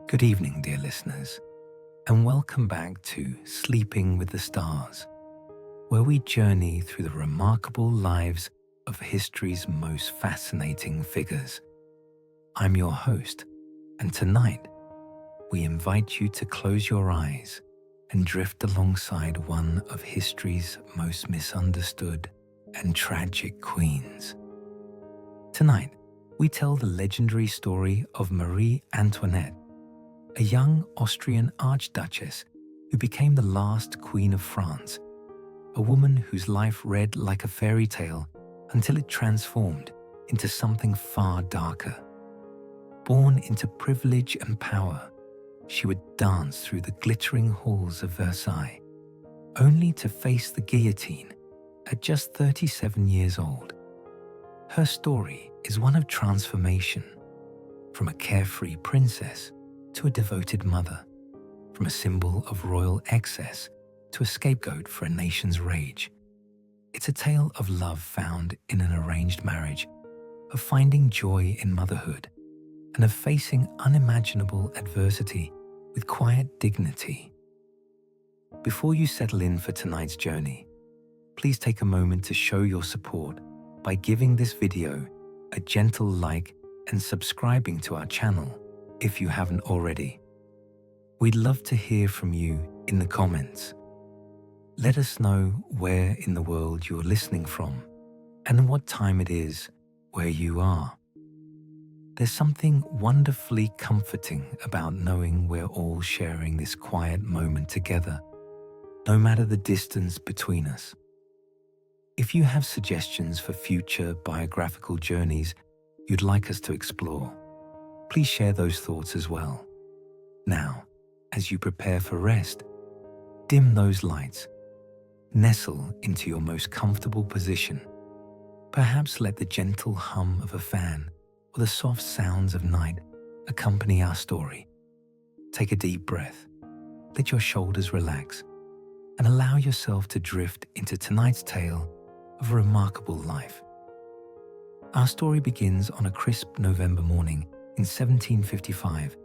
Good evening, dear listeners, and welcome back to Sleeping with the Stars, where we journey through the remarkable lives of history's most fascinating figures. I'm your host, and tonight we invite you to close your eyes and drift alongside one of history's most misunderstood and tragic queens. Tonight, we tell the legendary story of Marie Antoinette, a young Austrian archduchess who became the last Queen of France, a woman whose life read like a fairy tale until it transformed into something far darker. Born into privilege and power, she would dance through the glittering halls of Versailles, only to face the guillotine at just 37 years old. Her story is one of transformation, from a carefree princess to a devoted mother, from a symbol of royal excess to a scapegoat for a nation's rage. It's a tale of love found in an arranged marriage, of finding joy in motherhood, and of facing unimaginable adversity with quiet dignity. Before you settle in for tonight's journey, please take a moment to show your support by giving this video a gentle like and subscribing to our channel if you haven't already. We'd love to hear from you in the comments. Let us know where in the world you're listening from and what time it is where you are. There's something wonderfully comforting about knowing we're all sharing this quiet moment together, no matter the distance between us. If you have suggestions for future biographical journeys you'd like us to explore, please share those thoughts as well. Now, as you prepare for rest, dim those lights, nestle into your most comfortable position. Perhaps let the gentle hum of a fan or the soft sounds of night accompany our story. Take a deep breath, let your shoulders relax, and allow yourself to drift into tonight's tale of a remarkable life. Our story begins on a crisp November morning in 1755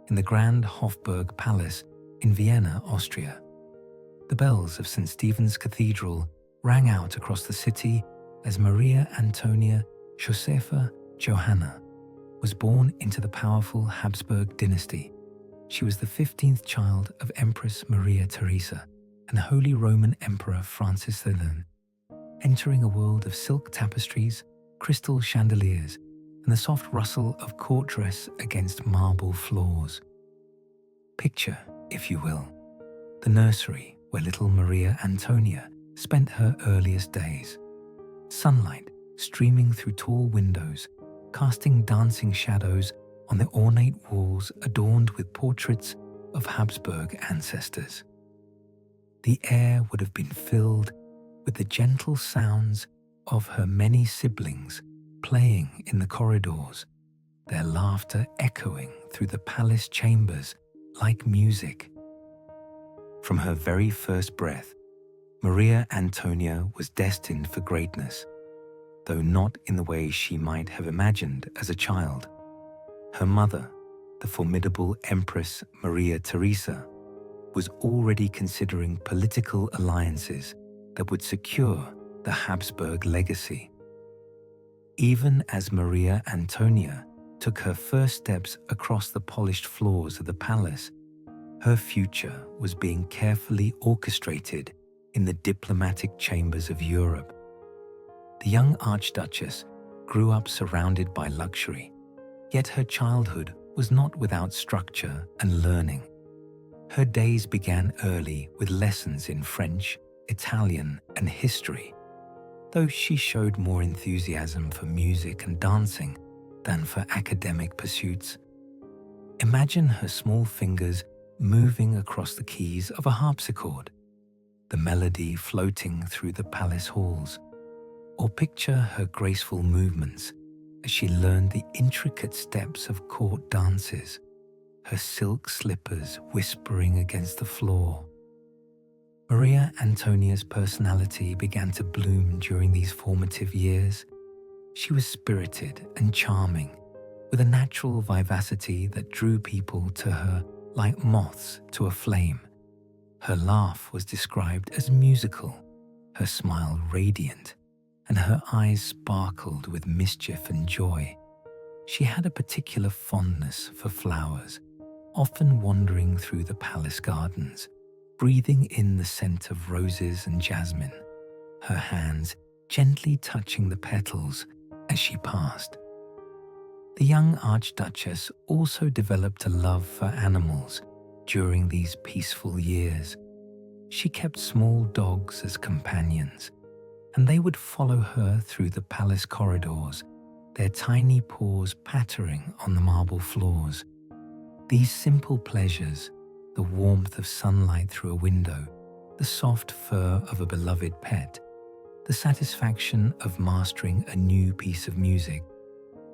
in the Grand Hofburg Palace in Vienna, Austria. The bells of St. Stephen's Cathedral rang out across the city as Maria Antonia Josepha Johanna was born into the powerful Habsburg dynasty. She was the 15th child of Empress Maria Theresa and Holy Roman Emperor Francis IX, entering a world of silk tapestries, crystal chandeliers, and the soft rustle of court dress against marble floors. Picture, if you will, the nursery where little Maria Antonia spent her earliest days. Sunlight streaming through tall windows, casting dancing shadows on the ornate walls adorned with portraits of Habsburg ancestors. The air would have been filled with the gentle sounds of her many siblings playing in the corridors, their laughter echoing through the palace chambers like music. From her very first breath, Maria Antonia was destined for greatness, though not in the way she might have imagined as a child. Her mother, the formidable Empress Maria Theresa, was already considering political alliances that would secure the Habsburg legacy. Even as Maria Antonia took her first steps across the polished floors of the palace, her future was being carefully orchestrated in the diplomatic chambers of Europe. The young archduchess grew up surrounded by luxury, yet her childhood was not without structure and learning. Her days began early with lessons in French, Italian, and history, though she showed more enthusiasm for music and dancing than for academic pursuits. Imagine her small fingers moving across the keys of a harpsichord, the melody floating through the palace halls, or picture her graceful movements as she learned the intricate steps of court dances, her silk slippers whispering against the floor. Maria Antonia's personality began to bloom during these formative years. She was spirited and charming, with a natural vivacity that drew people to her like moths to a flame. Her laugh was described as musical, her smile radiant, and her eyes sparkled with mischief and joy. She had a particular fondness for flowers, often wandering through the palace gardens, breathing in the scent of roses and jasmine, her hands gently touching the petals as she passed. The young Archduchess also developed a love for animals during these peaceful years. She kept small dogs as companions, and they would follow her through the palace corridors, their tiny paws pattering on the marble floors. These simple pleasures, the warmth of sunlight through a window, the soft fur of a beloved pet, the satisfaction of mastering a new piece of music,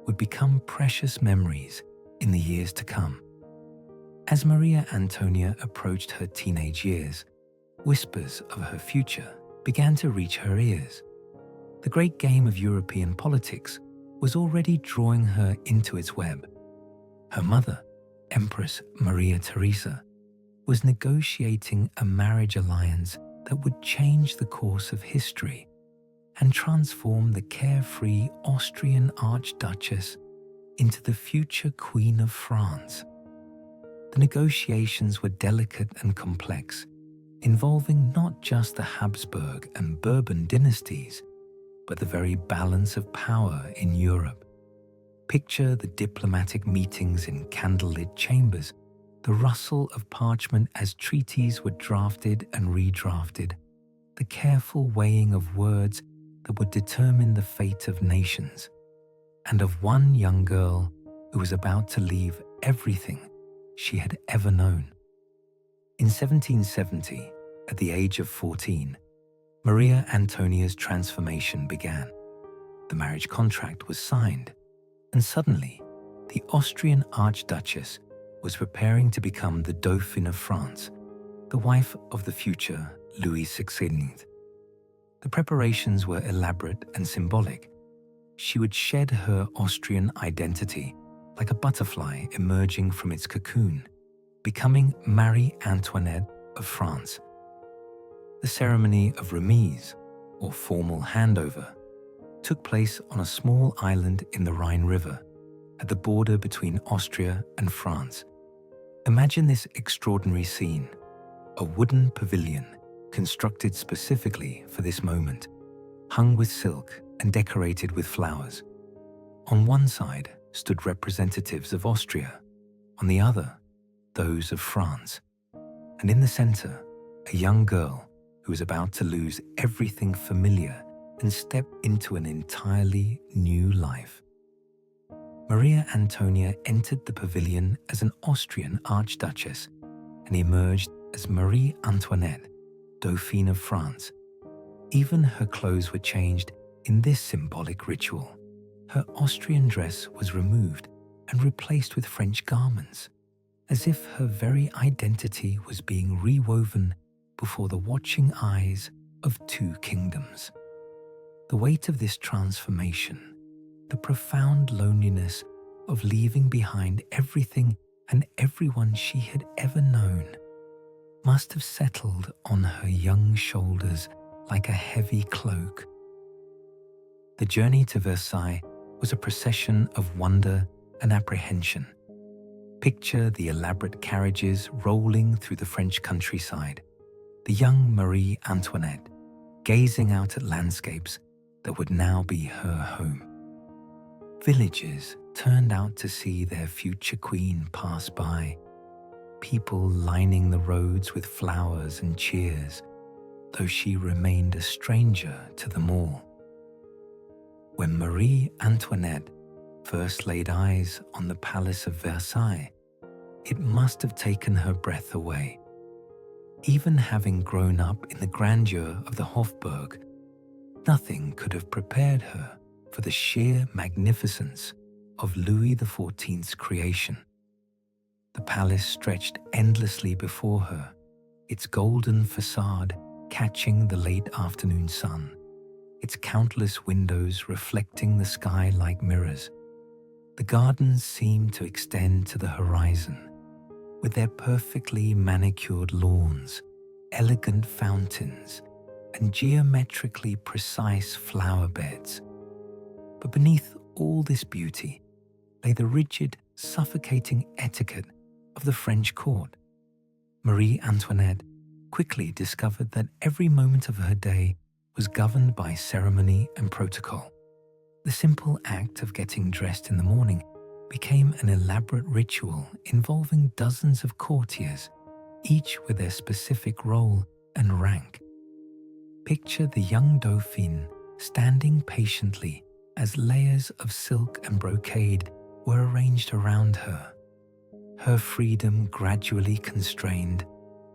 would become precious memories in the years to come. As Maria Antonia approached her teenage years, whispers of her future began to reach her ears. The great game of European politics was already drawing her into its web. Her mother, Empress Maria Theresa, was negotiating a marriage alliance that would change the course of history and transform the carefree Austrian Archduchess into the future Queen of France. The negotiations were delicate and complex, involving not just the Habsburg and Bourbon dynasties, but the very balance of power in Europe. Picture the diplomatic meetings in candlelit chambers, the rustle of parchment as treaties were drafted and redrafted, the careful weighing of words that would determine the fate of nations, and of one young girl who was about to leave everything she had ever known. In 1770, at the age of 14, Maria Antonia's transformation began. The marriage contract was signed, and suddenly, the Austrian Archduchess was preparing to become the Dauphin of France, the wife of the future Louis XVI. The preparations were elaborate and symbolic. She would shed her Austrian identity like a butterfly emerging from its cocoon, becoming Marie Antoinette of France. The ceremony of remise, or formal handover, took place on a small island in the Rhine River, at the border between Austria and France. Imagine this extraordinary scene: a wooden pavilion constructed specifically for this moment, hung with silk and decorated with flowers. On one side stood representatives of Austria, on the other, those of France, and in the center, a young girl who was about to lose everything familiar and step into an entirely new life. Maria Antonia entered the pavilion as an Austrian Archduchess and emerged as Marie Antoinette, Dauphine of France. Even her clothes were changed in this symbolic ritual. Her Austrian dress was removed and replaced with French garments, as if her very identity was being rewoven before the watching eyes of two kingdoms. The weight of this transformation, the profound loneliness of leaving behind everything and everyone she had ever known, must have settled on her young shoulders like a heavy cloak. The journey to Versailles was a procession of wonder and apprehension. Picture the elaborate carriages rolling through the French countryside, the young Marie Antoinette gazing out at landscapes that would now be her home. Villages turned out to see their future queen pass by, people lining the roads with flowers and cheers, though she remained a stranger to them all. When Marie Antoinette first laid eyes on the palace of Versailles, it must have taken her breath away. Even having grown up in the grandeur of the Hofburg, nothing could have prepared her for the sheer magnificence of Louis XIV's creation. The palace stretched endlessly before her, its golden facade catching the late afternoon sun, its countless windows reflecting the sky like mirrors. The gardens seemed to extend to the horizon, with their perfectly manicured lawns, elegant fountains, and geometrically precise flower beds. But beneath all this beauty lay the rigid, suffocating etiquette of the French court. Marie Antoinette quickly discovered that every moment of her day was governed by ceremony and protocol. The simple act of getting dressed in the morning became an elaborate ritual involving dozens of courtiers, each with their specific role and rank. Picture the young Dauphine standing patiently as layers of silk and brocade were arranged around her, her freedom gradually constrained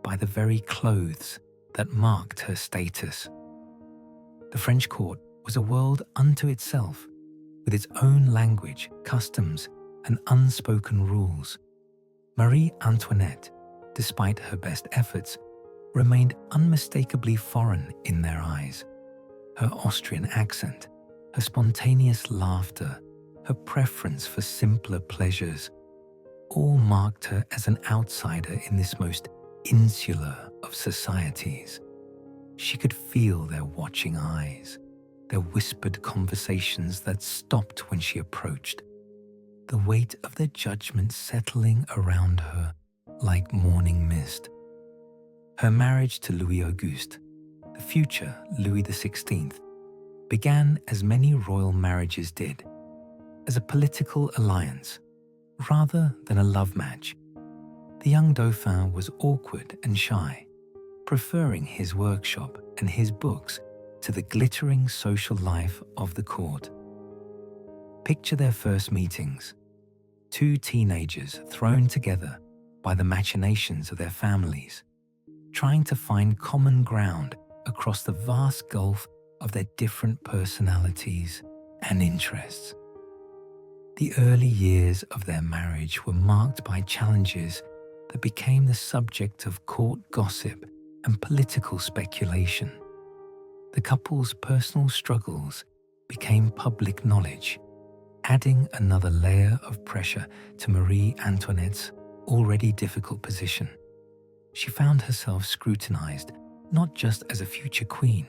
by the very clothes that marked her status. The French court was a world unto itself, with its own language, customs, and unspoken rules. Marie Antoinette, despite her best efforts, remained unmistakably foreign in their eyes. Her Austrian accent, her spontaneous laughter, her preference for simpler pleasures, all marked her as an outsider in this most insular of societies. She could feel their watching eyes, their whispered conversations that stopped when she approached, the weight of their judgment settling around her like morning mist. Her marriage to Louis Auguste, the future Louis XVI, began as many royal marriages did, as a political alliance rather than a love match. The young Dauphin was awkward and shy, preferring his workshop and his books to the glittering social life of the court. Picture their first meetings, two teenagers thrown together by the machinations of their families, trying to find common ground across the vast gulf of their different personalities and interests. The early years of their marriage were marked by challenges that became the subject of court gossip and political speculation. The couple's personal struggles became public knowledge, adding another layer of pressure to Marie Antoinette's already difficult position. She found herself scrutinized not just as a future queen,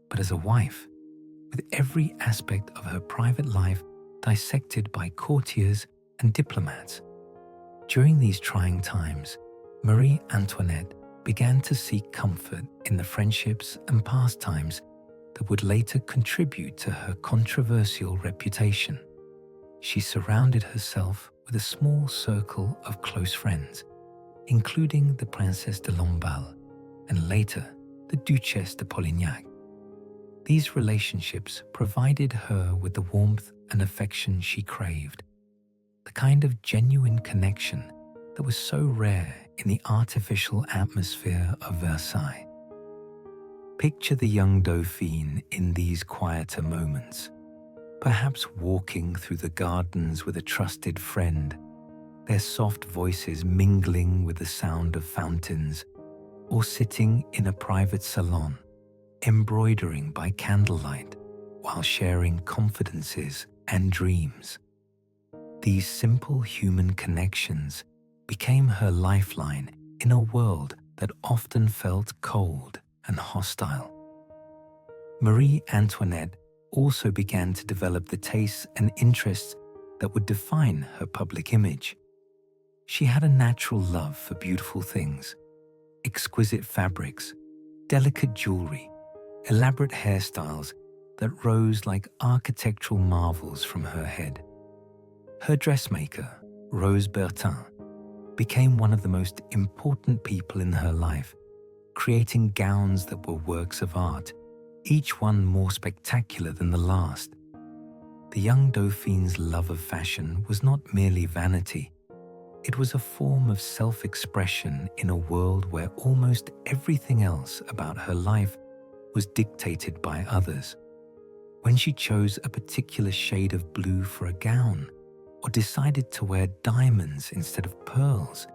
but as a wife, with every aspect of her private life dissected by courtiers and diplomats. During these trying times, Marie Antoinette began to seek comfort in the friendships and pastimes that would later contribute to her controversial reputation. She surrounded herself with a small circle of close friends, including the Princesse de Lamballe and later the Duchesse de Polignac. These relationships provided her with the warmth and affection she craved, the kind of genuine connection that was so rare in the artificial atmosphere of Versailles. Picture the young Dauphine in these quieter moments, perhaps walking through the gardens with a trusted friend, their soft voices mingling with the sound of fountains, or sitting in a private salon, embroidering by candlelight while sharing confidences and dreams. These simple human connections became her lifeline in a world that often felt cold and hostile. Marie Antoinette also began to develop the tastes and interests that would define her public image. She had a natural love for beautiful things, exquisite fabrics, delicate jewelry, elaborate hairstyles that rose like architectural marvels from her head. Her dressmaker, Rose Bertin, became one of the most important people in her life, creating gowns that were works of art, each one more spectacular than the last. The young Dauphine's love of fashion was not merely vanity. It was a form of self-expression in a world where almost everything else about her life was dictated by others. When she chose a particular shade of blue for a gown, or decided to wear diamonds instead of pearls,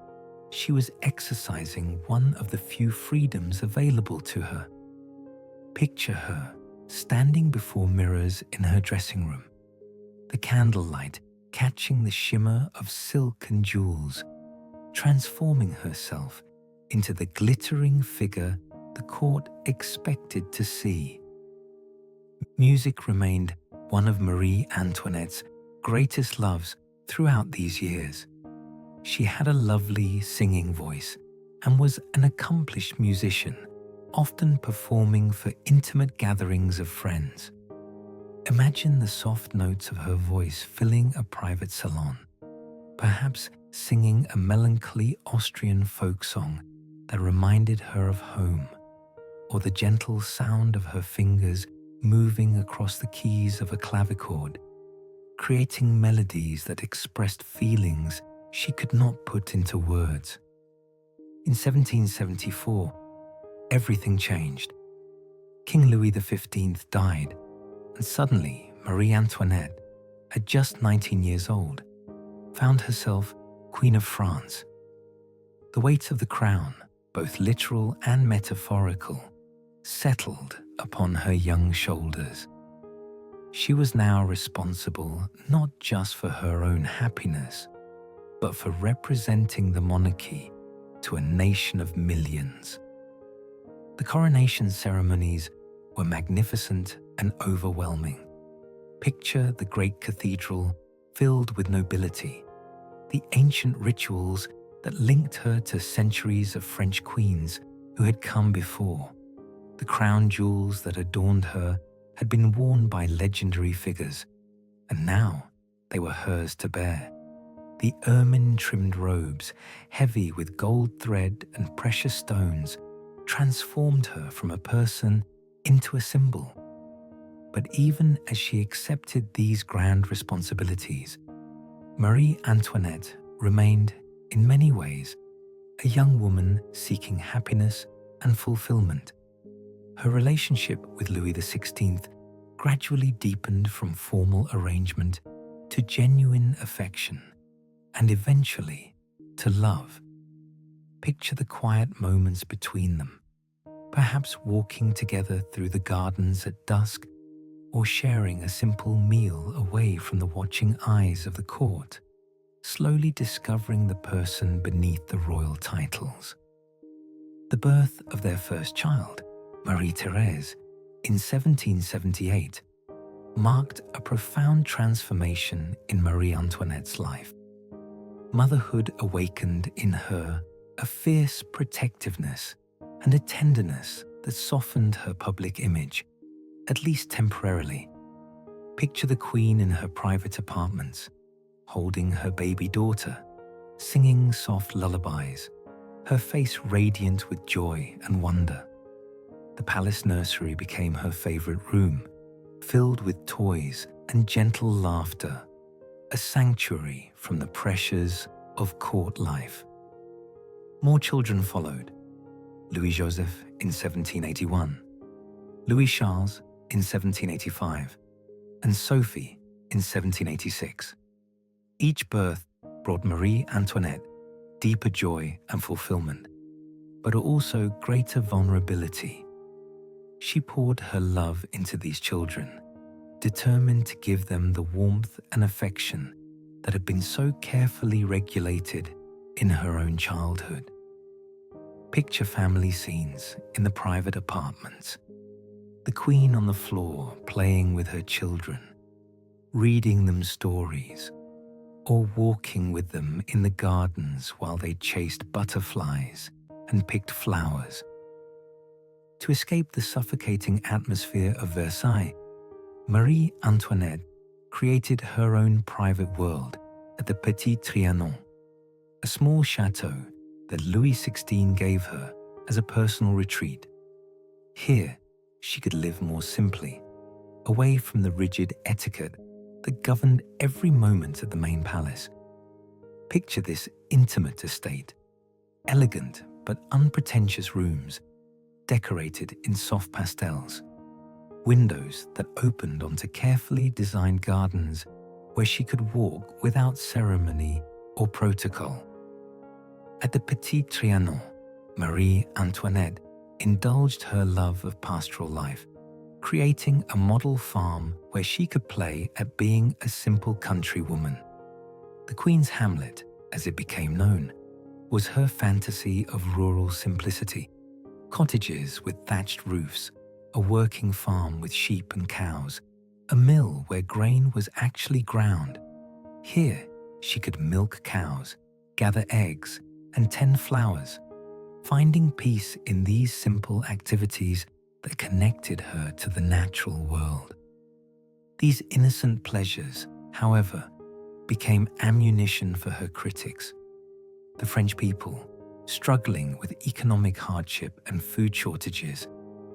she was exercising one of the few freedoms available to her. Picture her standing before mirrors in her dressing room, the candlelight catching the shimmer of silk and jewels, transforming herself into the glittering figure the court expected to see. Music remained one of Marie Antoinette's greatest loves throughout these years. She had a lovely singing voice and was an accomplished musician, often performing for intimate gatherings of friends. Imagine the soft notes of her voice filling a private salon, perhaps singing a melancholy Austrian folk song that reminded her of home, or the gentle sound of her fingers moving across the keys of a clavichord, creating melodies that expressed feelings she could not put into words. In 1774, everything changed. King Louis XV died, and suddenly Marie Antoinette, at just 19 years old, found herself Queen of France. The weight of the crown, both literal and metaphorical, settled upon her young shoulders. She was now responsible not just for her own happiness, but for representing the monarchy to a nation of millions. The coronation ceremonies were magnificent and overwhelming. Picture the great cathedral filled with nobility, the ancient rituals that linked her to centuries of French queens who had come before. The crown jewels that adorned her had been worn by legendary figures, and now they were hers to bear. The ermine-trimmed robes, heavy with gold thread and precious stones, transformed her from a person into a symbol. But even as she accepted these grand responsibilities, Marie Antoinette remained, in many ways, a young woman seeking happiness and fulfillment. Her relationship with Louis XVI gradually deepened from formal arrangement to genuine affection, and eventually to love. Picture the quiet moments between them, perhaps walking together through the gardens at dusk, or sharing a simple meal away from the watching eyes of the court, slowly discovering the person beneath the royal titles. The birth of their first child, Marie-Thérèse, in 1778, marked a profound transformation in Marie Antoinette's life. Motherhood awakened in her a fierce protectiveness and a tenderness that softened her public image, at least temporarily. Picture the queen in her private apartments, holding her baby daughter, singing soft lullabies, her face radiant with joy and wonder. The palace nursery became her favorite room, filled with toys and gentle laughter, a sanctuary from the pressures of court life. More children followed: Louis-Joseph in 1781, Louis Charles in 1785, and Sophie in 1786. Each birth brought Marie Antoinette deeper joy and fulfillment, but also greater vulnerability. She poured her love into these children, determined to give them the warmth and affection that had been so carefully regulated in her own childhood. Picture family scenes in the private apartments, the queen on the floor playing with her children, reading them stories, or walking with them in the gardens while they chased butterflies and picked flowers. To escape the suffocating atmosphere of Versailles, Marie Antoinette created her own private world at the Petit Trianon, a small chateau that Louis XVI gave her as a personal retreat. Here, she could live more simply, away from the rigid etiquette that governed every moment at the main palace. Picture this intimate estate, elegant but unpretentious rooms, decorated in soft pastels, windows that opened onto carefully designed gardens where she could walk without ceremony or protocol. At the Petit Trianon, Marie Antoinette indulged her love of pastoral life, creating a model farm where she could play at being a simple countrywoman, The Queen's Hamlet, as it became known, was her fantasy of rural simplicity: cottages with thatched roofs, a working farm with sheep and cows, a mill where grain was actually ground. Here, she could milk cows, gather eggs, and tend flowers, finding peace in these simple activities that connected her to the natural world. These innocent pleasures, however, became ammunition for her critics. The French people, struggling with economic hardship and food shortages,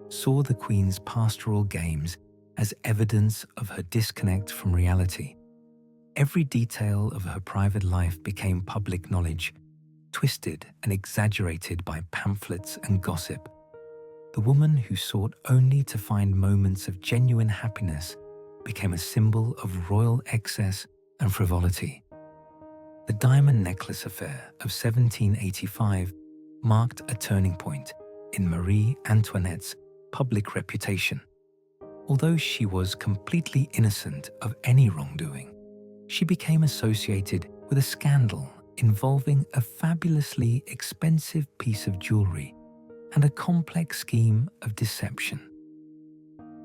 saw the Queen's pastoral games as evidence of her disconnect from reality. Every detail of her private life became public knowledge, twisted and exaggerated by pamphlets and gossip. The woman who sought only to find moments of genuine happiness became a symbol of royal excess and frivolity. The diamond necklace affair of 1785 marked a turning point in Marie Antoinette's public reputation. Although she was completely innocent of any wrongdoing, she became associated with a scandal involving a fabulously expensive piece of jewelry and a complex scheme of deception.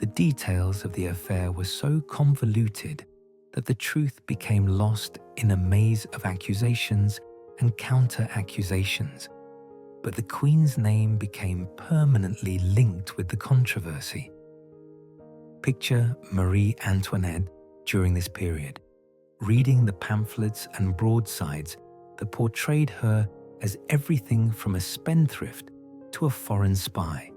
The details of the affair were so convoluted that the truth became lost in a maze of accusations and counter-accusations, but the Queen's name became permanently linked with the controversy. Picture Marie Antoinette during this period, reading the pamphlets and broadsides that portrayed her as everything from a spendthrift to a foreign spy.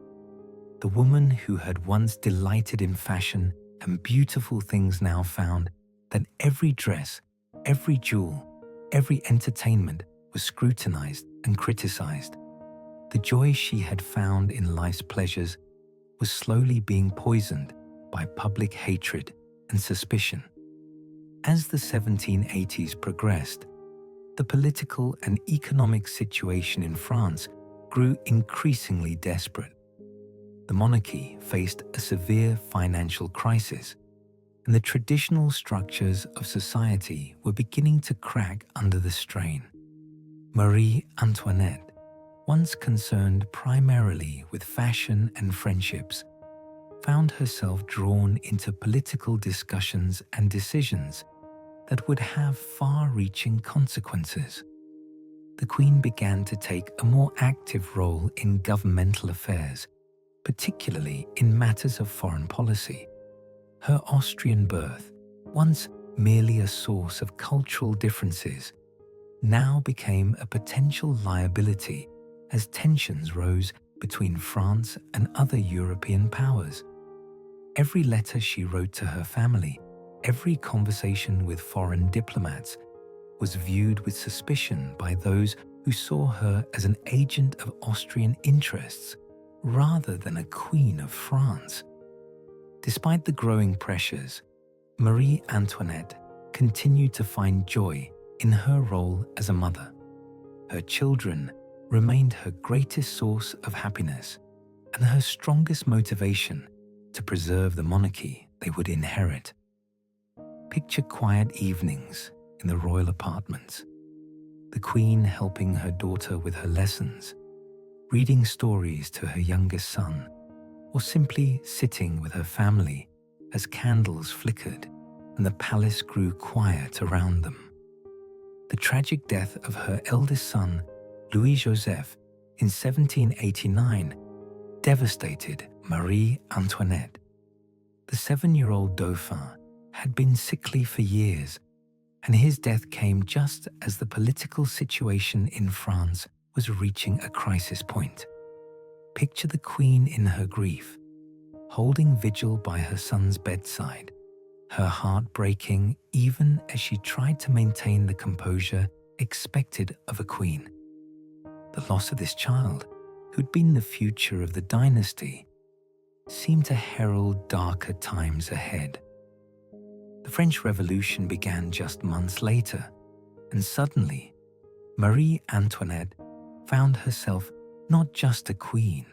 The woman who had once delighted in fashion and beautiful things now found that every dress, every jewel, every entertainment was scrutinized and criticized. The joy she had found in life's pleasures was slowly being poisoned by public hatred and suspicion. As the 1780s progressed, the political and economic situation in France grew increasingly desperate. The monarchy faced a severe financial crisis, and the traditional structures of society were beginning to crack under the strain. Marie Antoinette, once concerned primarily with fashion and friendships, found herself drawn into political discussions and decisions that would have far-reaching consequences. The Queen began to take a more active role in governmental affairs, particularly in matters of foreign policy. Her Austrian birth, once merely a source of cultural differences, now became a potential liability as tensions rose between France and other European powers. Every letter she wrote to her family, every conversation with foreign diplomats, was viewed with suspicion by those who saw her as an agent of Austrian interests rather than a Queen of France. Despite the growing pressures, Marie Antoinette continued to find joy in her role as a mother. Her children remained her greatest source of happiness and her strongest motivation to preserve the monarchy they would inherit. Picture quiet evenings in the royal apartments, the Queen helping her daughter with her lessons, reading stories to her youngest son, or simply sitting with her family as candles flickered and the palace grew quiet around them. The tragic death of her eldest son, Louis XVI, in 1789 devastated Marie Antoinette. The 7-year-old Dauphin had been sickly for years, and his death came just as the political situation in France was reaching a crisis point. Picture the Queen in her grief, holding vigil by her son's bedside, her heart breaking even as she tried to maintain the composure expected of a queen. The loss of this child, who'd been the future of the dynasty, seemed to herald darker times ahead. The French Revolution began just months later, and suddenly, Marie Antoinette found herself not just a queen,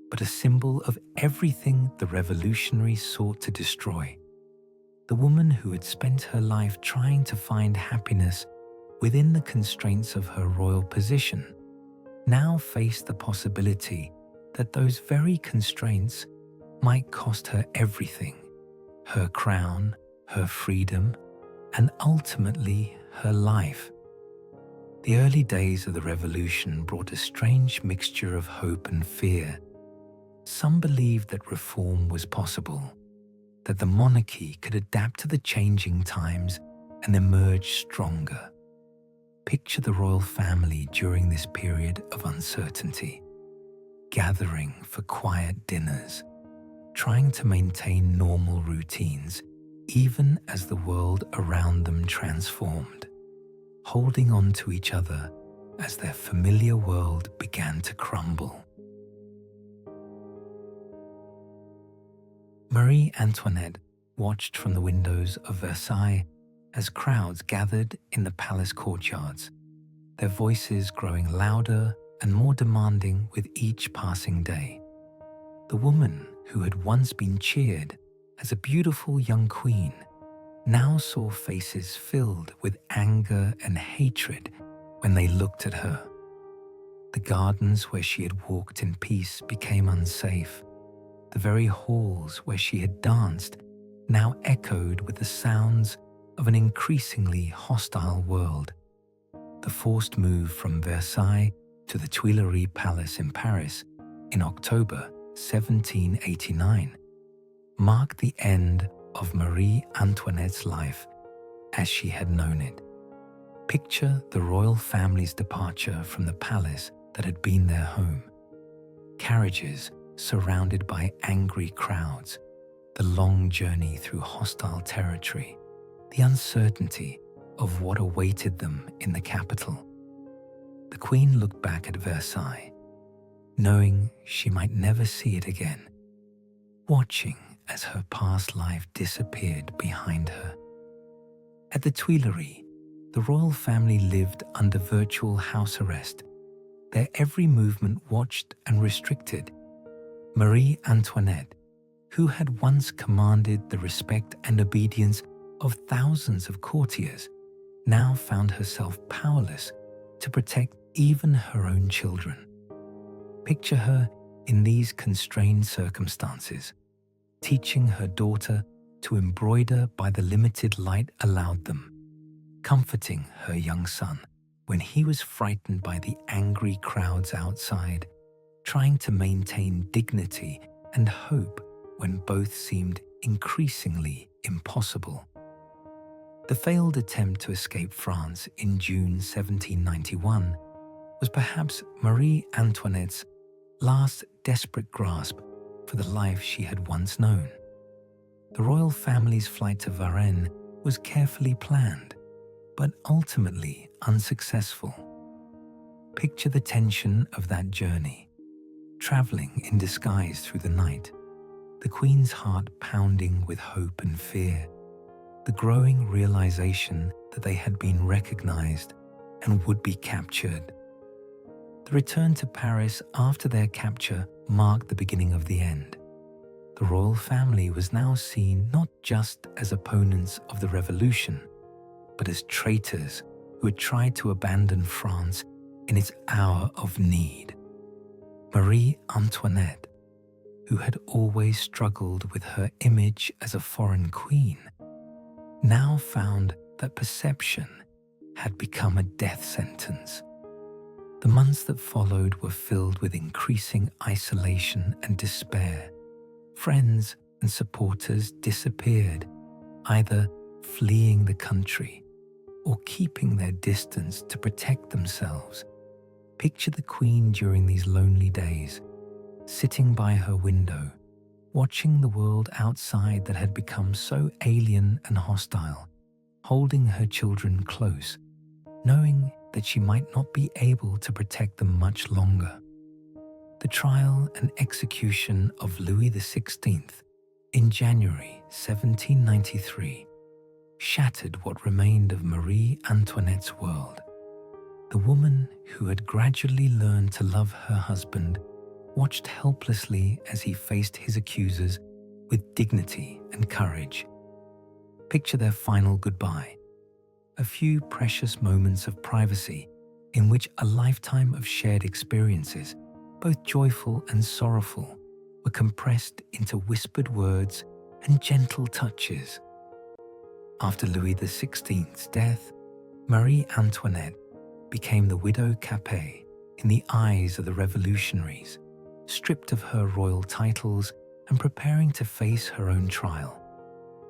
but a symbol of everything the revolutionaries sought to destroy. The woman who had spent her life trying to find happiness within the constraints of her royal position, now faced the possibility that those very constraints might cost her everything: her crown, her freedom, and ultimately her life. The early days of the revolution brought a strange mixture of hope and fear. Some believed that reform was possible, that the monarchy could adapt to the changing times and emerge stronger. Picture the royal family during this period of uncertainty, gathering for quiet dinners, trying to maintain normal routines even as the world around them transformed, holding on to each other as their familiar world began to crumble. Marie Antoinette watched from the windows of Versailles as crowds gathered in the palace courtyards, their voices growing louder and more demanding with each passing day. The woman who had once been cheered as a beautiful young queen now saw faces filled with anger and hatred when they looked at her. The gardens where she had walked in peace became unsafe. The very halls where she had danced now echoed with the sounds of an increasingly hostile world. The forced move from Versailles to the Tuileries Palace in Paris in October 1789 marked the end of Marie Antoinette's life as she had known it. Picture the royal family's departure from the palace that had been their home. Carriages surrounded by angry crowds, the long journey through hostile territory, the uncertainty of what awaited them in the capital. The Queen looked back at Versailles, knowing she might never see it again, watching as her past life disappeared behind her. At the Tuileries, the royal family lived under virtual house arrest, their every movement watched and restricted. Marie Antoinette, who had once commanded the respect and obedience of thousands of courtiers, now found herself powerless to protect even her own children. Picture her in these constrained circumstances, teaching her daughter to embroider by the limited light allowed them, comforting her young son when he was frightened by the angry crowds outside, trying to maintain dignity and hope when both seemed increasingly impossible. The failed attempt to escape France in June 1791 was perhaps Marie Antoinette's last desperate grasp for the life she had once known. The royal family's flight to Varennes was carefully planned, but ultimately unsuccessful. Picture the tension of that journey, traveling in disguise through the night, the Queen's heart pounding with hope and fear, the growing realization that they had been recognized and would be captured. The return to Paris after their capture marked the beginning of the end. The royal family was now seen not just as opponents of the revolution, but as traitors who had tried to abandon France in its hour of need. Marie Antoinette, who had always struggled with her image as a foreign queen, now found that perception had become a death sentence. The months that followed were filled with increasing isolation and despair. Friends and supporters disappeared, either fleeing the country or keeping their distance to protect themselves. Picture the Queen during these lonely days, sitting by her window, watching the world outside that had become so alien and hostile, holding her children close, knowing that she might not be able to protect them much longer. The trial and execution of Louis XVI in January 1793 shattered what remained of Marie Antoinette's world. The woman who had gradually learned to love her husband watched helplessly as he faced his accusers with dignity and courage. Picture their final goodbye, a few precious moments of privacy in which a lifetime of shared experiences, both joyful and sorrowful, were compressed into whispered words and gentle touches. After Louis XVI's death, Marie Antoinette became the widow Capet in the eyes of the revolutionaries, stripped of her royal titles and preparing to face her own trial.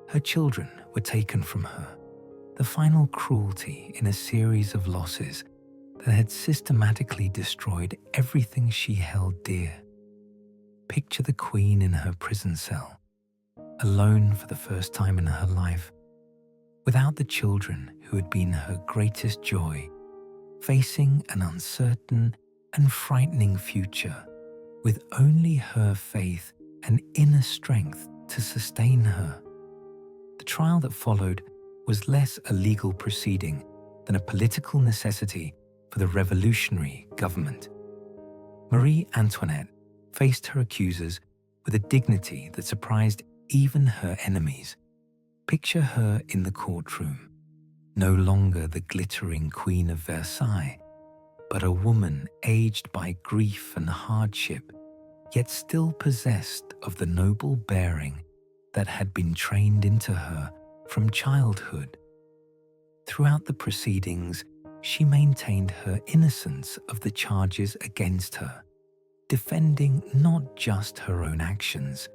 Her children were taken from her, the final cruelty in a series of losses that had systematically destroyed everything she held dear. Picture the Queen in her prison cell, alone for the first time in her life, without the children who had been her greatest joy, facing an uncertain and frightening future, with only her faith and inner strength to sustain her. The trial that followed was less a legal proceeding than a political necessity for the revolutionary government. Marie Antoinette faced her accusers with a dignity that surprised even her enemies. Picture her in the courtroom, no longer the glittering Queen of Versailles, but a woman aged by grief and hardship, yet still possessed of the noble bearing that had been trained into her from childhood. Throughout the proceedings, she maintained her innocence of the charges against her, defending not just her own actions,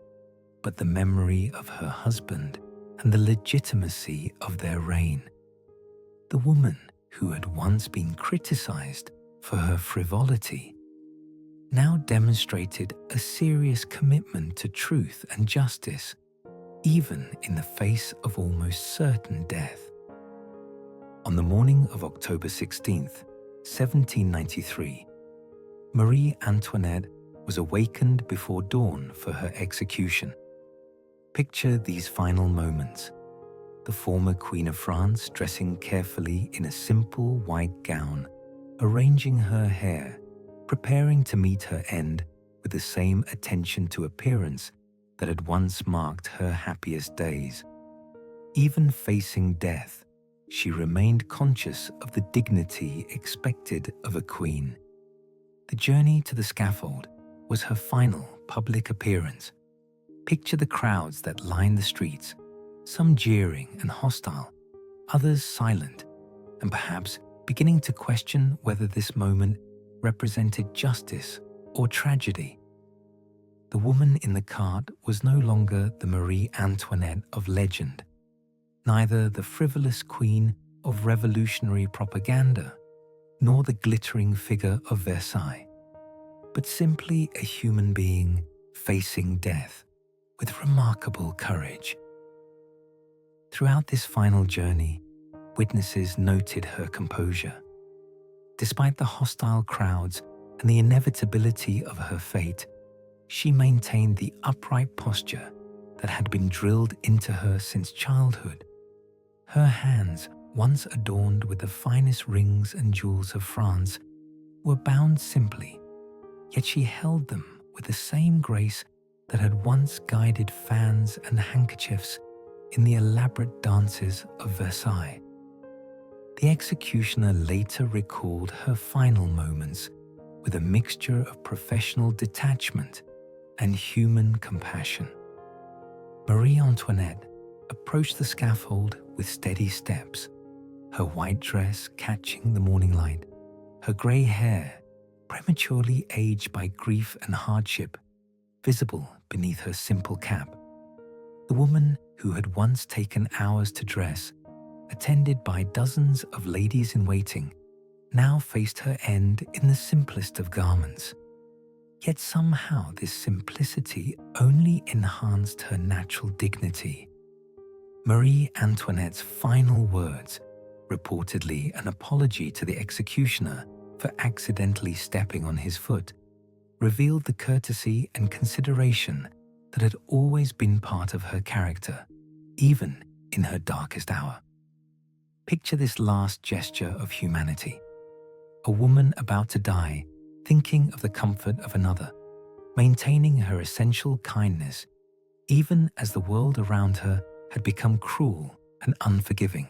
but the memory of her husband and the legitimacy of their reign. The woman who had once been criticized for her frivolity now demonstrated a serious commitment to truth and justice, even in the face of almost certain death. On the morning of October 16th, 1793, Marie Antoinette was awakened before dawn for her execution. Picture these final moments: the former Queen of France dressing carefully in a simple white gown, arranging her hair, preparing to meet her end with the same attention to appearance that had once marked her happiest days. Even facing death, she remained conscious of the dignity expected of a queen. The journey to the scaffold was her final public appearance. Picture the crowds that lined the streets, some jeering and hostile, others silent, and perhaps beginning to question whether this moment represented justice or tragedy. The woman in the cart was no longer the Marie Antoinette of legend, neither the frivolous queen of revolutionary propaganda, nor the glittering figure of Versailles, but simply a human being facing death with remarkable courage. Throughout this final journey, witnesses noted her composure. Despite the hostile crowds and the inevitability of her fate, she maintained the upright posture that had been drilled into her since childhood. Her hands, once adorned with the finest rings and jewels of France, were bound simply, yet she held them with the same grace that had once guided fans and handkerchiefs in the elaborate dances of Versailles. The executioner later recalled her final moments with a mixture of professional detachment and human compassion. Marie Antoinette approached the scaffold with steady steps, her white dress catching the morning light, her grey hair, prematurely aged by grief and hardship, visible beneath her simple cap. The woman who had once taken hours to dress, attended by dozens of ladies-in-waiting, now faced her end in the simplest of garments. Yet somehow this simplicity only enhanced her natural dignity. Marie Antoinette's final words, reportedly an apology to the executioner for accidentally stepping on his foot, revealed the courtesy and consideration that had always been part of her character, even in her darkest hour. Picture this last gesture of humanity: a woman about to die, thinking of the comfort of another, maintaining her essential kindness, even as the world around her had become cruel and unforgiving.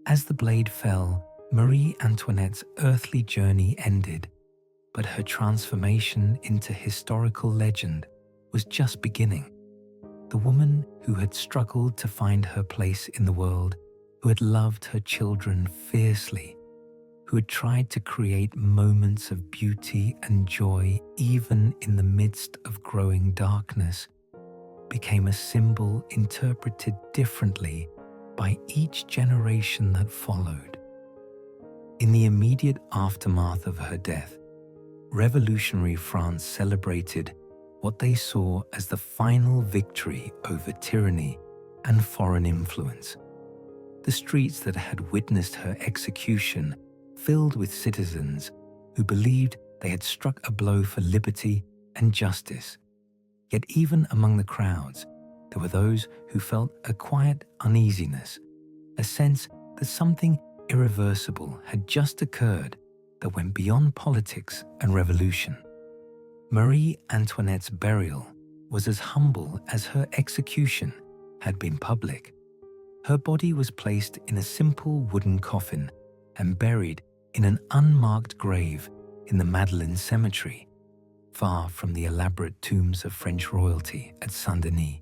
As the blade fell, Marie Antoinette's earthly journey ended, but her transformation into historical legend was just beginning. The woman who had struggled to find her place in the world, who had loved her children fiercely, who had tried to create moments of beauty and joy even in the midst of growing darkness, became a symbol interpreted differently by each generation that followed. In the immediate aftermath of her death, revolutionary France celebrated what they saw as the final victory over tyranny and foreign influence. The streets that had witnessed her execution filled with citizens who believed they had struck a blow for liberty and justice. Yet even among the crowds, there were those who felt a quiet uneasiness, a sense that something irreversible had just occurred that went beyond politics and revolution. Marie Antoinette's burial was as humble as her execution had been public. Her body was placed in a simple wooden coffin and buried in an unmarked grave in the Madeleine Cemetery, far from the elaborate tombs of French royalty at Saint-Denis.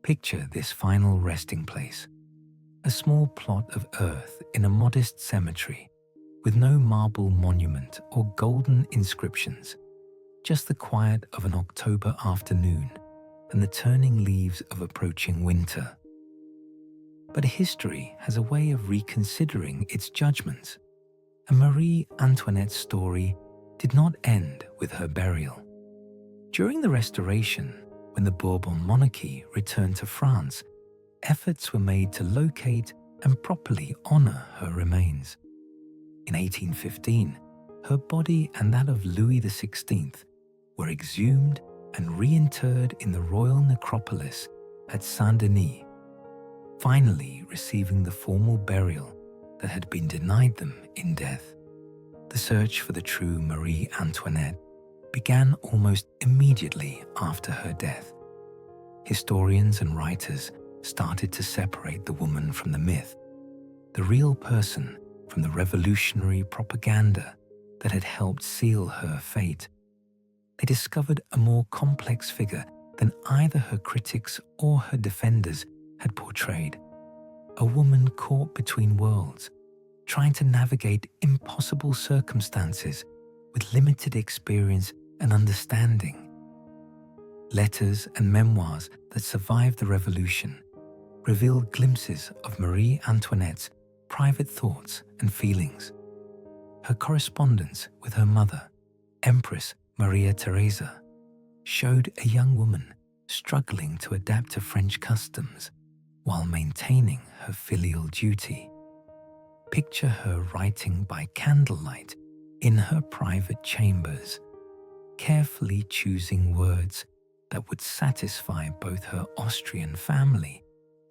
Picture this final resting place, a small plot of earth in a modest cemetery with no marble monument or golden inscriptions, just the quiet of an October afternoon and the turning leaves of approaching winter. But history has a way of reconsidering its judgments, and Marie Antoinette's story did not end with her burial. During the Restoration, when the Bourbon monarchy returned to France, efforts were made to locate and properly honor her remains. In 1815, her body and that of Louis XVI were exhumed and reinterred in the royal necropolis at Saint-Denis, finally receiving the formal burial that had been denied them in death. The search for the true Marie Antoinette began almost immediately after her death. Historians and writers started to separate the woman from the myth, the real person from the revolutionary propaganda that had helped seal her fate. They discovered a more complex figure than either her critics or her defenders had portrayed. A woman caught between worlds, trying to navigate impossible circumstances with limited experience and understanding. Letters and memoirs that survived the revolution revealed glimpses of Marie Antoinette's private thoughts and feelings. Her correspondence with her mother, Empress Maria Theresa, showed a young woman struggling to adapt to French customs while maintaining her filial duty. Picture her writing by candlelight in her private chambers, carefully choosing words that would satisfy both her Austrian family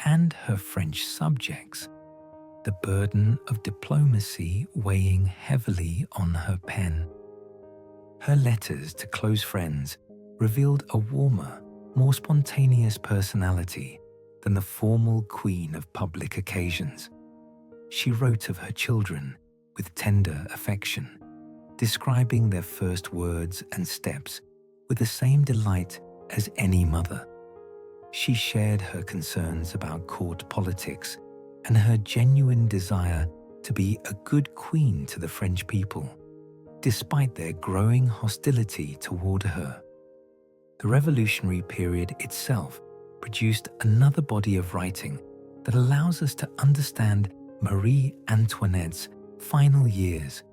and her French subjects, the burden of diplomacy weighing heavily on her pen. Her letters to close friends revealed a warmer, more spontaneous personality than the formal queen of public occasions. She wrote of her children with tender affection, describing their first words and steps with the same delight as any mother. She shared her concerns about court politics and her genuine desire to be a good queen to the French people, despite their growing hostility toward her. The revolutionary period itself produced another body of writing that allows us to understand Marie Antoinette's final years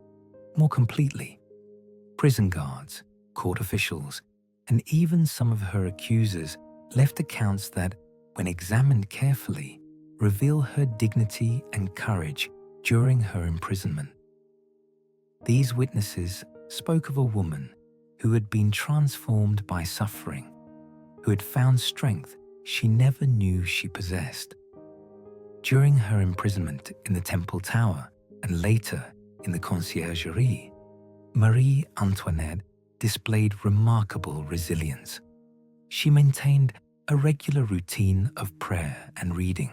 more completely. Prison guards, court officials, and even some of her accusers left accounts that, when examined carefully, reveal her dignity and courage during her imprisonment. These witnesses spoke of a woman who had been transformed by suffering, who had found strength she never knew she possessed. During her imprisonment in the Temple Tower and later in the Conciergerie, Marie Antoinette displayed remarkable resilience. She maintained a regular routine of prayer and reading,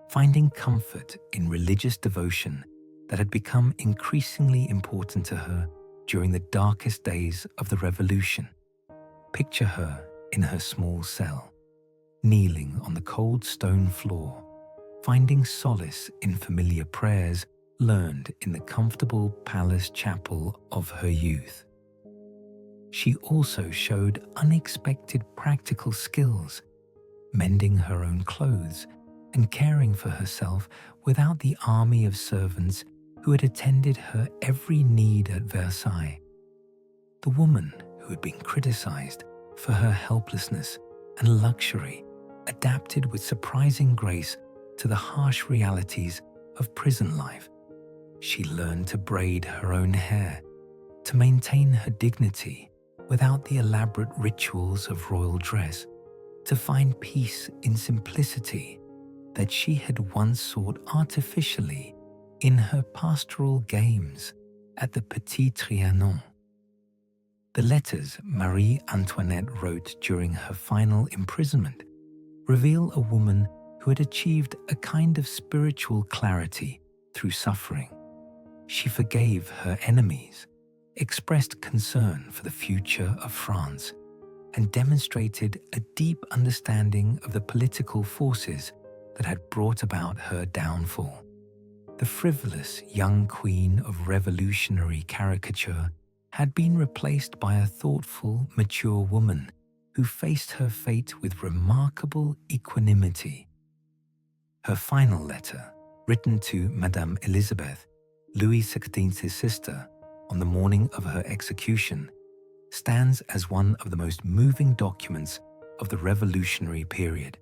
finding comfort in religious devotion that had become increasingly important to her during the darkest days of the Revolution. Picture her in her small cell, kneeling on the cold stone floor, finding solace in familiar prayers learned in the comfortable palace chapel of her youth. She also showed unexpected practical skills, mending her own clothes and caring for herself without the army of servants who had attended her every need at Versailles. The woman who had been criticized for her helplessness and luxury adapted with surprising grace to the harsh realities of prison life. She learned to braid her own hair, to maintain her dignity without the elaborate rituals of royal dress, to find peace in simplicity that she had once sought artificially in her pastoral games at the Petit Trianon. The letters Marie Antoinette wrote during her final imprisonment reveal a woman who had achieved a kind of spiritual clarity through suffering. She forgave her enemies, expressed concern for the future of France, and demonstrated a deep understanding of the political forces that had brought about her downfall. The frivolous young queen of revolutionary caricature had been replaced by a thoughtful, mature woman who faced her fate with remarkable equanimity. Her final letter, written to Madame Elizabeth, Louis XVI's sister, on the morning of her execution, stands as one of the most moving documents of the revolutionary period.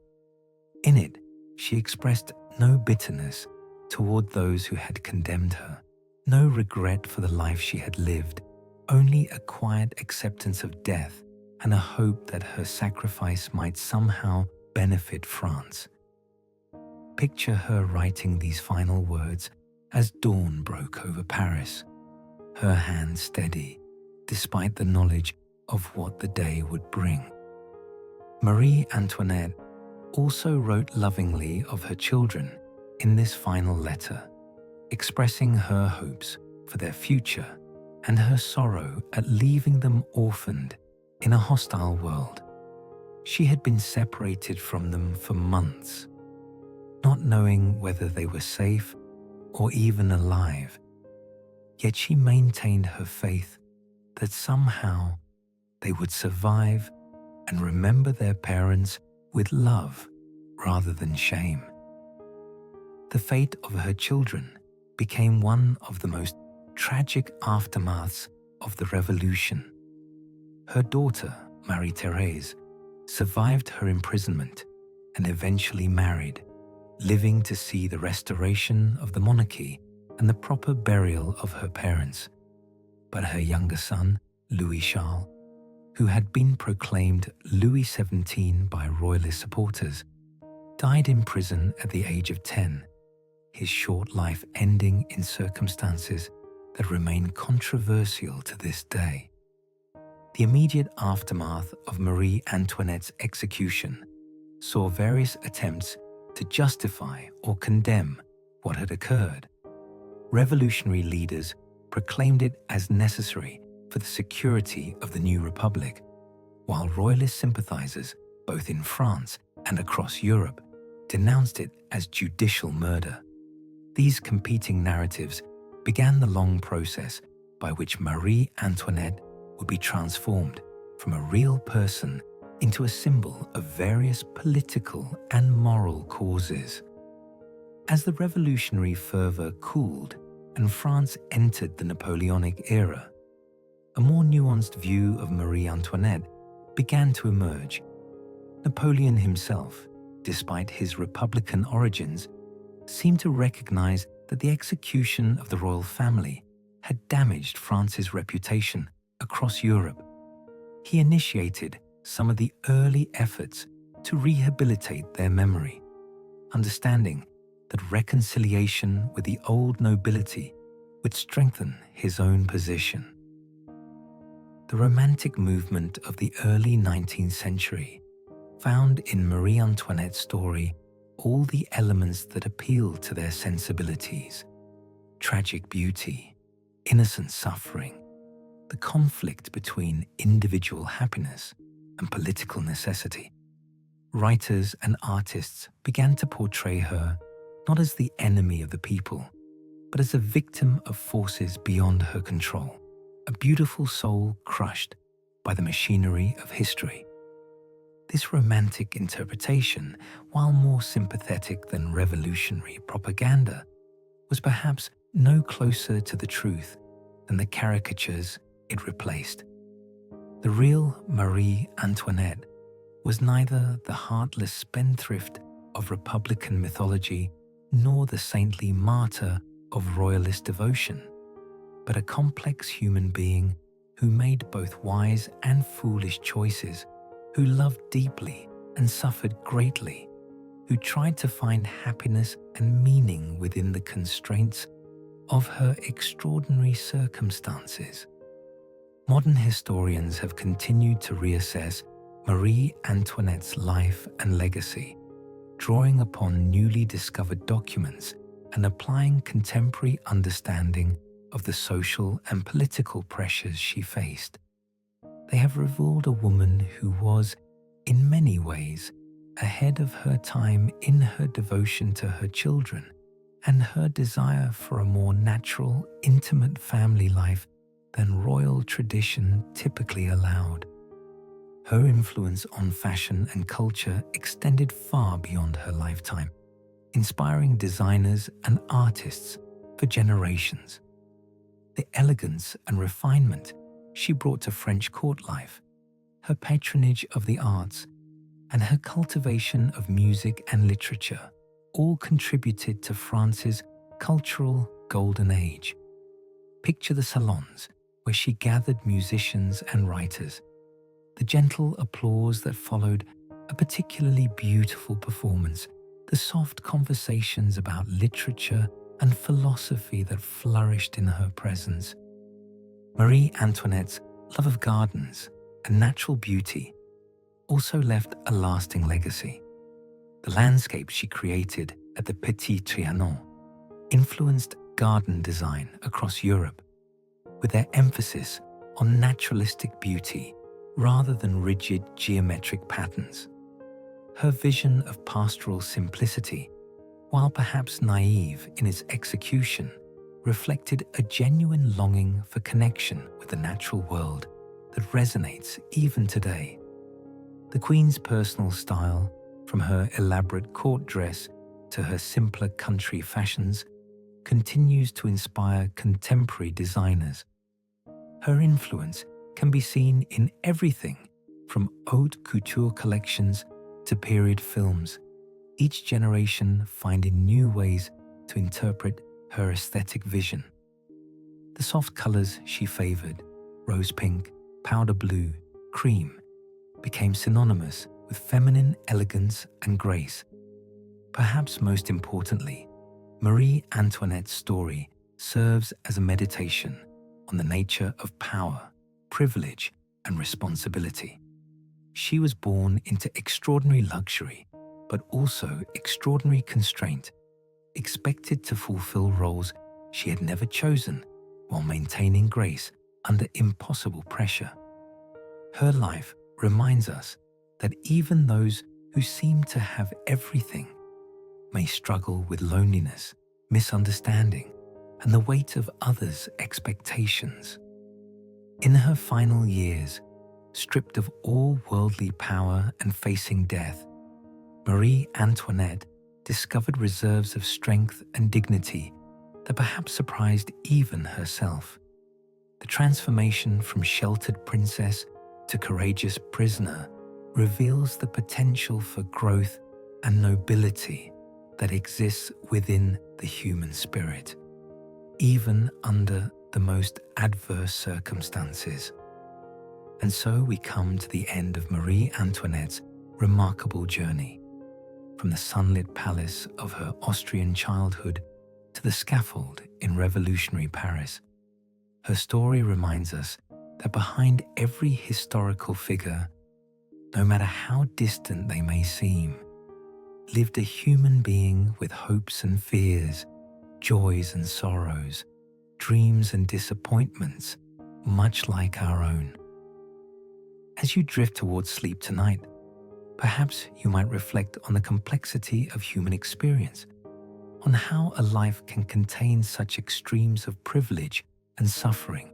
In it, she expressed no bitterness toward those who had condemned her, no regret for the life she had lived, only a quiet acceptance of death and a hope that her sacrifice might somehow benefit France. Picture her writing these final words as dawn broke over Paris, her hand steady, despite the knowledge of what the day would bring. Marie Antoinette also wrote lovingly of her children in this final letter, expressing her hopes for their future and her sorrow at leaving them orphaned in a hostile world. She had been separated from them for months, not knowing whether they were safe or even alive. Yet she maintained her faith that somehow they would survive and remember their parents with love rather than shame. The fate of her children became one of the most tragic aftermaths of the revolution. Her daughter, Marie-Thérèse, survived her imprisonment and eventually married, living to see the restoration of the monarchy and the proper burial of her parents. But her younger son, Louis Charles, who had been proclaimed Louis XVII by royalist supporters, died in prison at the age of 10, his short life ending in circumstances that remain controversial to this day. The immediate aftermath of Marie Antoinette's execution saw various attempts to justify or condemn what had occurred. Revolutionary leaders proclaimed it as necessary for the security of the new republic, while royalist sympathizers, both in France and across Europe, denounced it as judicial murder. These competing narratives began the long process by which Marie Antoinette would be transformed from a real person into a symbol of various political and moral causes. As the revolutionary fervor cooled and France entered the Napoleonic era, a more nuanced view of Marie Antoinette began to emerge. Napoleon himself, despite his republican origins, seemed to recognize that the execution of the royal family had damaged France's reputation across Europe. He initiated some of the early efforts to rehabilitate their memory, understanding that reconciliation with the old nobility would strengthen his own position. The Romantic movement of the early 19th century, found in Marie Antoinette's story, all the elements that appeal to their sensibilities: tragic beauty, innocent suffering, the conflict between individual happiness and political necessity. Writers and artists began to portray her not as the enemy of the people, but as a victim of forces beyond her control, a beautiful soul crushed by the machinery of history. This romantic interpretation, while more sympathetic than revolutionary propaganda, was perhaps no closer to the truth than the caricatures it replaced. The real Marie Antoinette was neither the heartless spendthrift of Republican mythology nor the saintly martyr of royalist devotion, but a complex human being who made both wise and foolish choices, who loved deeply and suffered greatly, who tried to find happiness and meaning within the constraints of her extraordinary circumstances. Modern historians have continued to reassess Marie Antoinette's life and legacy, drawing upon newly discovered documents and applying contemporary understanding of the social and political pressures she faced. They have revealed a woman who was, in many ways, ahead of her time in her devotion to her children and her desire for a more natural, intimate family life than royal tradition typically allowed. Her influence on fashion and culture extended far beyond her lifetime, inspiring designers and artists for generations. The elegance and refinement she brought to French court life, her patronage of the arts, and her cultivation of music and literature all contributed to France's cultural golden age. Picture the salons where she gathered musicians and writers, the gentle applause that followed a particularly beautiful performance, the soft conversations about literature and philosophy that flourished in her presence. Marie Antoinette's love of gardens and natural beauty also left a lasting legacy. The landscapes she created at the Petit Trianon influenced garden design across Europe, with their emphasis on naturalistic beauty rather than rigid geometric patterns. Her vision of pastoral simplicity, while perhaps naive in its execution, reflected a genuine longing for connection with the natural world that resonates even today. The Queen's personal style, from her elaborate court dress to her simpler country fashions, continues to inspire contemporary designers. Her influence can be seen in everything from haute couture collections to period films, each generation finding new ways to interpret her aesthetic vision. The soft colors she favored, rose pink, powder blue, cream, became synonymous with feminine elegance and grace. Perhaps most importantly, Marie Antoinette's story serves as a meditation on the nature of power, privilege, and responsibility. She was born into extraordinary luxury, but also extraordinary constraint, expected to fulfill roles she had never chosen while maintaining grace under impossible pressure. Her life reminds us that even those who seem to have everything may struggle with loneliness, misunderstanding, and the weight of others' expectations. In her final years, stripped of all worldly power and facing death, Marie Antoinette discovered reserves of strength and dignity that perhaps surprised even herself. The transformation from sheltered princess to courageous prisoner reveals the potential for growth and nobility that exists within the human spirit, even under the most adverse circumstances. And so we come to the end of Marie Antoinette's remarkable journey, from the sunlit palace of her Austrian childhood to the scaffold in revolutionary Paris. Her story reminds us that behind every historical figure, no matter how distant they may seem, lived a human being with hopes and fears, joys and sorrows, dreams and disappointments, much like our own. As you drift towards sleep tonight, perhaps you might reflect on the complexity of human experience, on how a life can contain such extremes of privilege and suffering,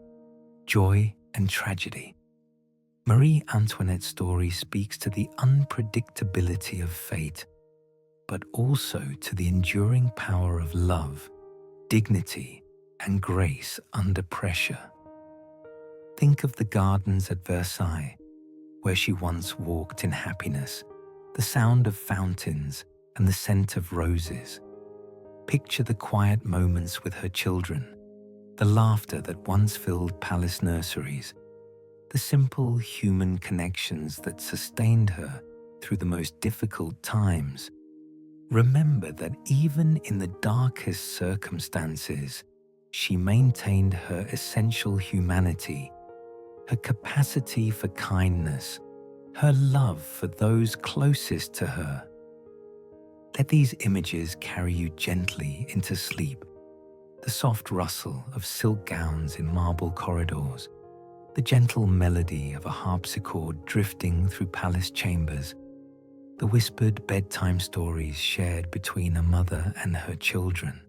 joy and tragedy. Marie Antoinette's story speaks to the unpredictability of fate, but also to the enduring power of love, dignity, and grace under pressure. Think of the gardens at Versailles, where she once walked in happiness, the sound of fountains and the scent of roses. Picture the quiet moments with her children, the laughter that once filled palace nurseries, the simple human connections that sustained her through the most difficult times. Remember that even in the darkest circumstances, she maintained her essential humanity, her capacity for kindness, her love for those closest to her. Let these images carry you gently into sleep. The soft rustle of silk gowns in marble corridors, the gentle melody of a harpsichord drifting through palace chambers, the whispered bedtime stories shared between a mother and her children.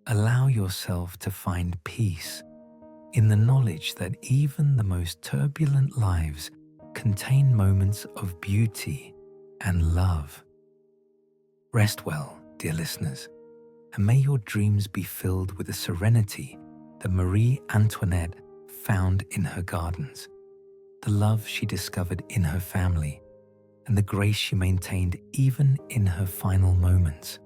Allow yourself to find peace in the knowledge that even the most turbulent lives contain moments of beauty and love. Rest well, dear listeners, and may your dreams be filled with the serenity that Marie Antoinette found in her gardens, the love she discovered in her family, and the grace she maintained even in her final moments.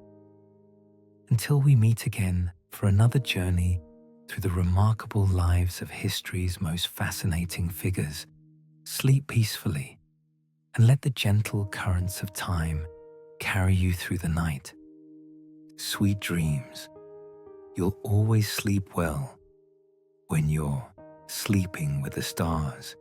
Until we meet again for another journey through the remarkable lives of history's most fascinating figures, sleep peacefully and let the gentle currents of time carry you through the night. Sweet dreams. You'll always sleep well when you're sleeping with the stars.